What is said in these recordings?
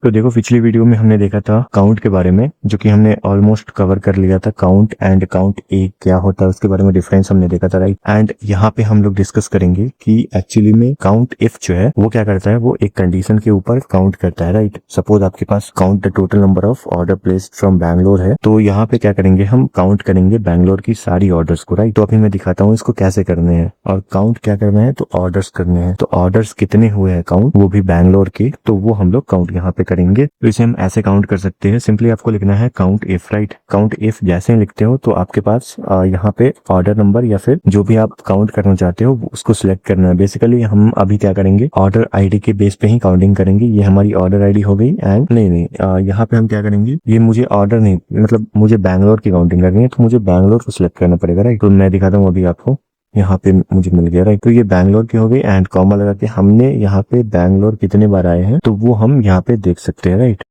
तो देखो पिछली वीडियो में हमने देखा था काउंट के बारे में, जो कि हमने ऑलमोस्ट कवर कर लिया था। काउंट एंड काउंट ए क्या होता है उसके बारे में डिफरेंस हमने देखा था, राइट। एंड यहाँ पे हम लोग डिस्कस करेंगे कि एक्चुअली में काउंट इफ जो है वो क्या करता है, वो एक कंडीशन के ऊपर काउंट करता है, राइट। सपोज आपके पास count the total number of order placed from Bangalore है, तो यहाँ पे क्या करेंगे, हम काउंट करेंगे बैंगलोर की सारी ऑर्डर्स को, राइट। तो अभी मैं दिखाता हूँ इसको कैसे करने हैं। और काउंट क्या करना है, तो ऑर्डर्स करने हैं। तो ऑर्डर्स कितने हुए हैं काउंट, वो भी बैंगलोर के, तो वो हम लोग काउंट यहाँ पे करेंगे। तो इसे हम ऐसे काउंट कर सकते हैं। सिंपली आपको लिखना है count if, right. Count if जैसे ही लिखते हो तो आपके पास यहाँ पे ऑर्डर नंबर या फिर जो भी आप काउंट करना चाहते हो उसको सिलेक्ट करना है। बेसिकली हम अभी क्या करेंगे, ऑर्डर आईडी के बेस पे ही काउंटिंग करेंगे। ये हमारी ऑर्डर आईडी हो गई। एंड नहीं यहाँ पे हम क्या करेंगे, ये मुझे ऑर्डर नहीं, मतलब मुझे बैंगलोर की काउंटिंग करनी है, तो मुझे बैंगलोर को सिलेक्ट करना पड़ेगा, राइट। तो मैं दिखाता हूँ अभी आपको, यहाँ पे मुझे मिल गया, राइट। तो ये बैंगलोर की हो गई। एंड कॉमा लगा के हमने यहाँ पे बैंगलोर कितने बार आए हैं तो वो हम यहाँ पे देख सकते हैं, राइट।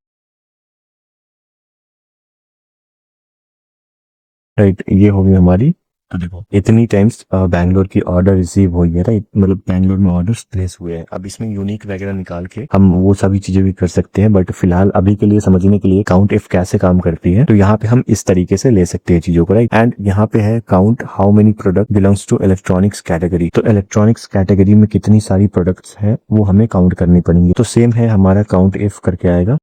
राइट, ये होगी हमारी। तो देखो इतनी टाइम्स बैंगलोर की ऑर्डर रिसीव हुई है, राइट। मतलब बैंगलोर में ऑर्डर्स प्लेस हुए हैं। अब इसमें यूनिक वगैरह निकाल के हम वो सभी चीजें भी कर सकते हैं, बट फिलहाल अभी के लिए समझने के लिए काउंट इफ कैसे काम करती है, तो यहाँ पे हम इस तरीके से ले सकते हैं चीजों को, राइट। एंड यहाँ पे है count how many product belongs to electronics category. तो इलेक्ट्रॉनिक्स कैटेगरी में कितनी सारी प्रोडक्ट्स हैं वो हमें काउंट करनी पड़ेंगी। तो सेम है हमारा काउंट इफ करके आएगा।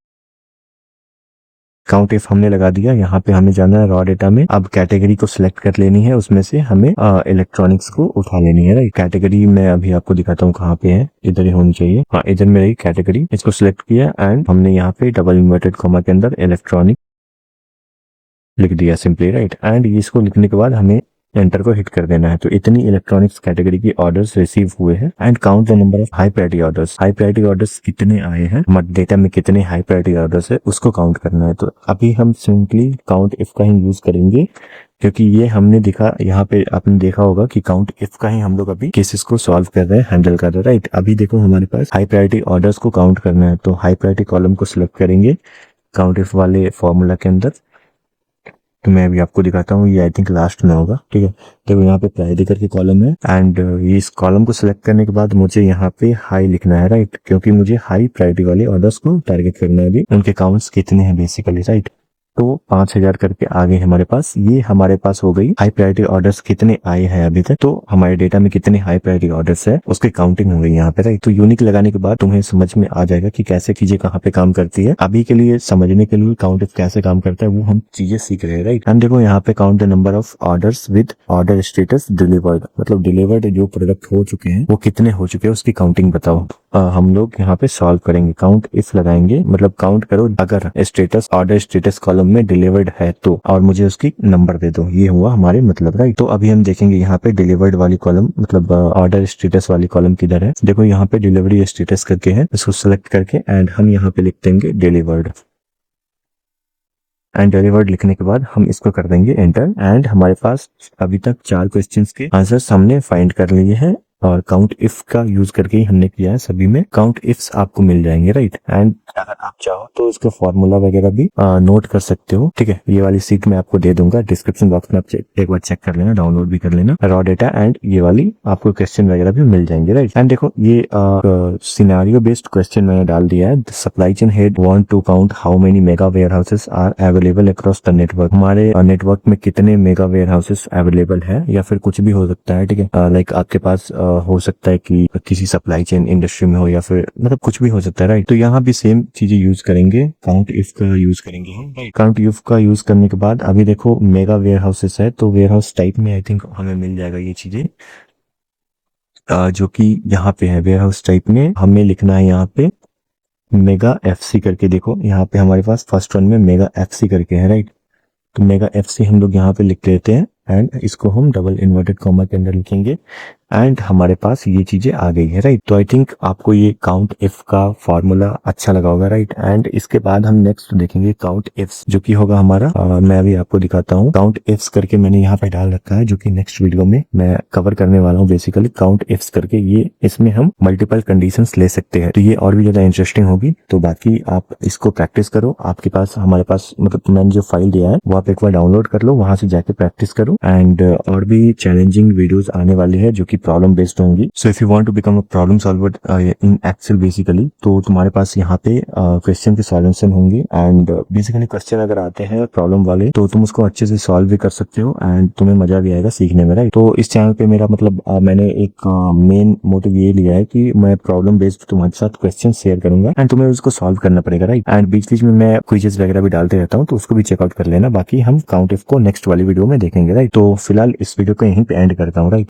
काउंट इफ हमने लगा दिया। यहाँ पे हमें जाना है रॉ डेटा में। अब कैटेगरी को सिलेक्ट कर लेनी है, उसमें से हमें इलेक्ट्रॉनिक्स को उठा लेनी है, राइट। कैटेगरी मैं अभी आपको दिखाता हूँ कहाँ पे है, इधर ही होनी चाहिए। हाँ, इधर में रही कैटेगरी, इसको सिलेक्ट किया एंड हमने यहाँ पे डबल इन्वर्टेड कॉमा के अंदर इलेक्ट्रॉनिक लिख दिया सिंपली, राइट। एंड इसको लिखने के बाद हमें एंटर को हिट कर देना है। तो इतनी इलेक्ट्रॉनिक्स कैटेगरी की ऑर्डर्स रिसीव हुए हैं। And count the number of high priority orders. High priority orders कितने आए हैं, हमारे डेटा में कितने हाई प्रायोरिटी ऑर्डर्स है उसको काउंट करना है। तो अभी हम सिंपली काउंट इफ का ही यूज करेंगे, क्योंकि ये हमने देखा, यहाँ पे आपने देखा होगा कि काउंट इफ का ही हम लोग अभी केसेस को सॉल्व कर रहे हैं, हैंडल कर रहे हैं, राइट। अभी देखो हमारे पास हाई प्रायोरिटी ऑर्डर्स को काउंट करना है, तो हाई प्रायोरिटी कॉलम को सिलेक्ट करेंगे काउंट इफ वाले फॉर्मूला के अंदर। तो मैं अभी आपको दिखाता हूँ, ये आई थिंक लास्ट में होगा, ठीक है। देखो यहाँ पे प्रायोरिटी करके कॉलम है। एंड इस कॉलम को सिलेक्ट करने के बाद मुझे यहाँ पे हाई लिखना है, राइट, क्योंकि मुझे हाई प्रायोरिटी वाले ऑर्डर्स को टारगेट करना है अभी। उनके काउंट्स कितने हैं बेसिकली, राइट। तो 5000 करके आ गए हमारे पास। ये हमारे पास हो गई हाई प्रायोरिटी ऑर्डर्स कितने आए हैं अभी तक। तो हमारे डेटा में कितने हाई प्रायोरिटी ऑर्डर्स है उसकी काउंटिंग हो गई यहाँ पे, राइट। तो यूनिक लगाने के बाद तुम्हें समझ में आ जाएगा कि कैसे चीजें कहाँ पे काम करती है। अभी के लिए समझने के लिए काउंट इफ कैसे काम करता है वो हम चीजें सीख रहे हैं, राइट। हम देखो यहाँ पे count the number of orders with order status delivered, मतलब डिलीवर्ड जो प्रोडक्ट हो चुके हैं वो कितने हो चुके हैं उसकी काउंटिंग बताओ। हम लोग यहाँ पे सॉल्व करेंगे, काउंट इफ लगाएंगे, मतलब काउंट करो अगर स्टेटस ऑर्डर स्टेटस कॉलम में डिलीवर्ड है तो, और मुझे उसकी नंबर दे दो। ये हुआ हमारे मतलब, राइट। तो अभी हम देखेंगे यहाँ पे डिलीवर्ड वाली कॉलम, मतलब ऑर्डर स्टेटस वाली कॉलम किधर है। देखो यहाँ पे डिलीवरी स्टेटस करके है, इसको सिलेक्ट करके एंड हम यहाँ पे लिख देंगे डिलीवर्ड। एंड डिलीवर्ड लिखने के बाद हम इसको कर देंगे एंटर। एंड हमारे पास अभी तक 4 क्वेश्चंस के आंसर्स हमने फाइंड कर लिए हैं, और काउंट इफ का यूज करके ही हमने किया है। सभी में काउंट इफ्स आपको मिल जाएंगे, राइट। एंड अगर आप चाहो तो इसका फॉर्मूला वगैरह भी नोट कर सकते हो, ठीक है। ये वाली सीट मैं आपको दे दूंगा डिस्क्रिप्शन बॉक्स में, आप एक बार चेक कर लेना, डाउनलोड भी कर लेना रॉ डेटा। एंड ये वाली आपको क्वेश्चन वगैरह भी मिल जाएंगे, राइट। एंड देखो ये सिनेरियो बेस्ड क्वेश्चन मैंने डाल दिया है। Supply chain head want to count how many mega warehouses are available across the network. हमारे नेटवर्क में कितने मेगा वेयर हाउसेस अवेलेबल है, या फिर कुछ भी हो सकता है, ठीक है। लाइक आपके पास हो सकता है कि किसी सप्लाई चेन इंडस्ट्री में हो, या फिर मतलब कुछ भी हो सकता है, राइट। तो यहाँ भी सेम चीजें यूज करेंगे, काउंट इफ का यूज करेंगे हम, राइट। काउंट इफ का यूज करने के बाद अभी देखो मेगा वेयर हाउसेस है, तो वेयर हाउस टाइप में आई थिंक हमें मिल जाएगा ये चीजें, जो कि यहाँ पे है। वेयर हाउस टाइप में हमें लिखना है यहाँ पे मेगा एफसी करके। देखो यहाँ पे हमारे पास फर्स्ट वन में मेगा एफसी करके है, राइट। तो मेगा एफसी हम लोग यहाँ पे लिख लेते हैं एंड इसको हम डबल इन्वर्टेड कॉमा के अंदर लिखेंगे। एंड हमारे पास ये चीजें आ गई है, राइट। तो आई थिंक आपको ये काउंट इफ का फॉर्मूला अच्छा लगा होगा, राइट। एंड इसके बाद हम नेक्स्ट देखेंगे काउंट इफ्स, जो कि होगा हमारा मैं अभी आपको दिखाता हूँ। काउंट इफ्स करके मैंने यहाँ पे डाल रखा है, जो कि नेक्स्ट वीडियो में मैं कवर करने वाला हूँ। बेसिकली काउंट इफ्स करके ये इसमें हम मल्टीपल कंडीशंस ले सकते हैं, तो ये और भी ज्यादा इंटरेस्टिंग होगी। तो बाकी आप इसको प्रैक्टिस करो। आपके पास हमारे पास मतलब मैंने जो फाइल दिया है वो आप एक बार डाउनलोड कर लो, वहां से जाके प्रैक्टिस करो। एंड और भी चैलेंजिंग वीडियोस आने वाले हैं जो कि प्रॉब्लम बेस्ड होंगी। So if you want to become a problem solver in Excel basically, तो तुम्हारे पास यहाँ पे क्वेश्चन के सॉल्यूशन होंगे एंड बेसिकली क्वेश्चन अगर आते हैं प्रॉब्लम वाले तो तुम उसको अच्छे से सॉल्व भी कर सकते हो एंड तुम्हें मजा भी आएगा सीखने में, राइट। तो इस चैनल पे मेरा मतलब मैंने एक मेन मोटिव ये लिया है कि मैं प्रॉब्लम बेस्ड तुम्हारे साथ क्वेश्चन शेयर करूंगा एंड तुम्हें उसको सॉल्व करना पड़ेगा, राइट। एंड बीच बीच में मैं क्विजेस वगैरह भी डालते रहता हूँ, तो उसको भी चेकआउट कर लेना। बाकी हम काउंट इफ को नेक्स्ट वाली वीडियो में देखेंगे, राइट। तो फिलहाल इस वीडियो को यहीं पे एंड करता हूँ, राइट।